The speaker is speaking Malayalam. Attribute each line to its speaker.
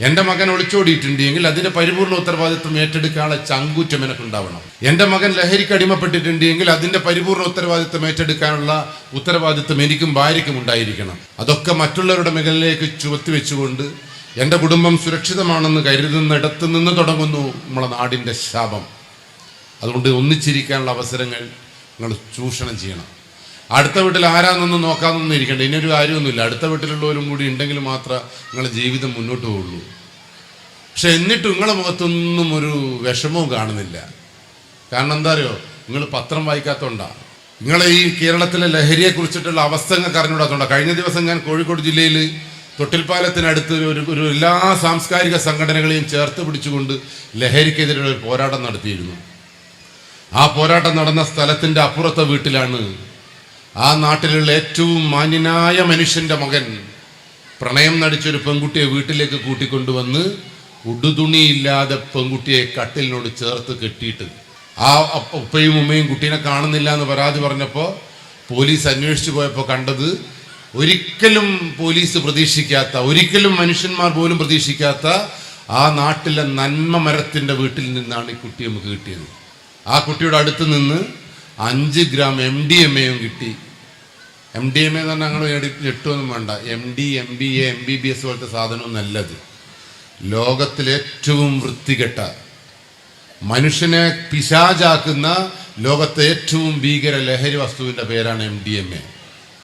Speaker 1: എൻ്റെ മകൻ ഒളിച്ചോടിയിട്ടുണ്ടെങ്കിൽ അതിന്റെ പരിപൂർണ്ണ ഉത്തരവാദിത്വം ഏറ്റെടുക്കാനുള്ള ചങ്കൂറ്റം എനിക്കുണ്ടാവണം. എൻ്റെ മകൻ ലഹരിക്ക് അടിമപ്പെട്ടിട്ടുണ്ടെങ്കിൽ അതിന്റെ പരിപൂർണ്ണ ഉത്തരവാദിത്വം ഏറ്റെടുക്കാനുള്ള ഉത്തരവാദിത്വം എനിക്കും ഭാര്യയ്ക്കും ഉണ്ടായിരിക്കണം. അതൊക്കെ മറ്റുള്ളവരുടെ മുകളിലേക്ക് ചുവത്തി വെച്ചുകൊണ്ട് എൻ്റെ കുടുംബം സുരക്ഷിതമാണെന്ന് കരുതുന്നിടത്ത് നിന്ന് തുടങ്ങുന്നു നമ്മളെ നാടിൻ്റെ ശാപം. അതുകൊണ്ട് ഒന്നിച്ചിരിക്കാനുള്ള അവസരങ്ങൾ നിങ്ങൾ ചൂഷണം ചെയ്യണം. അടുത്ത വീട്ടിൽ ആരാന്നൊന്നും നോക്കാമെന്നൊന്നും ഇരിക്കണ്ട. ഇനിയൊരു കാര്യമൊന്നുമില്ല. അടുത്ത വീട്ടിലുള്ളവരും കൂടി ഉണ്ടെങ്കിൽ മാത്രമേ നിങ്ങളുടെ ജീവിതം മുന്നോട്ട് പോവുള്ളൂ. പക്ഷെ എന്നിട്ടും നിങ്ങളുടെ മുഖത്തൊന്നും ഒരു വിഷമവും കാണുന്നില്ല. കാരണം എന്താ അറിയോ, നിങ്ങൾ പത്രം വായിക്കാത്തതുകൊണ്ടാണ്. നിങ്ങളെ ഈ കേരളത്തിലെ ലഹരിയെ കുറിച്ചിട്ടുള്ള അവസ്ഥ നിങ്ങൾക്ക് അറിഞ്ഞുകൂടാത്തതുകൊണ്ടാണ്. കഴിഞ്ഞ ദിവസം ഞാൻ കോഴിക്കോട് ജില്ലയിൽ തൊട്ടിൽപ്പാലത്തിനടുത്ത് ഒരു എല്ലാ സാംസ്കാരിക സംഘടനകളെയും ചേർത്ത് പിടിച്ചുകൊണ്ട് ലഹരിക്കെതിരെ ഒരു പോരാട്ടം നടത്തിയിരുന്നു. ആ പോരാട്ടം നടന്ന സ്ഥലത്തിൻ്റെ അപ്പുറത്തെ വീട്ടിലാണ് ആ നാട്ടിലുള്ള ഏറ്റവും മാന്യനായ മനുഷ്യന്റെ മകൻ പ്രണയം നടിച്ചൊരു പെൺകുട്ടിയെ വീട്ടിലേക്ക് കൂട്ടിക്കൊണ്ടുവന്ന് ഉടുതുണിയില്ലാതെ പെൺകുട്ടിയെ കട്ടിലിനോട് ചേർത്ത് കെട്ടിയിട്ട് ആ ഉപ്പയും ഉമ്മയും കുട്ടീനെ കാണുന്നില്ല എന്ന് പരാതി പറഞ്ഞപ്പോൾ പോലീസ് അന്വേഷിച്ചു പോയപ്പോൾ കണ്ടത് ഒരിക്കലും പോലീസ് പ്രതീക്ഷിക്കാത്ത, ഒരിക്കലും മനുഷ്യന്മാർ പോലും പ്രതീക്ഷിക്കാത്ത ആ നാട്ടിലെ നന്മ മരത്തിൻ്റെ വീട്ടിൽ നിന്നാണ് ഈ കുട്ടി നമുക്ക് കിട്ടിയത്. ആ കുട്ടിയുടെ അടുത്ത് നിന്ന് 5 ഗ്രാം MDMA കിട്ടി. MDMA എന്ന് പറഞ്ഞാൽ ഞങ്ങൾ ഞെട്ടൊന്നും വേണ്ട. MD, MBA, MBBS പോലത്തെ സാധനവും നല്ലത്. ലോകത്തിലേറ്റവും വൃത്തികെട്ട, മനുഷ്യനെ പിശാചാക്കുന്ന ലോകത്തെ ഏറ്റവും ഭീകര ലഹരി വസ്തുവിൻ്റെ പേരാണ് MDMA.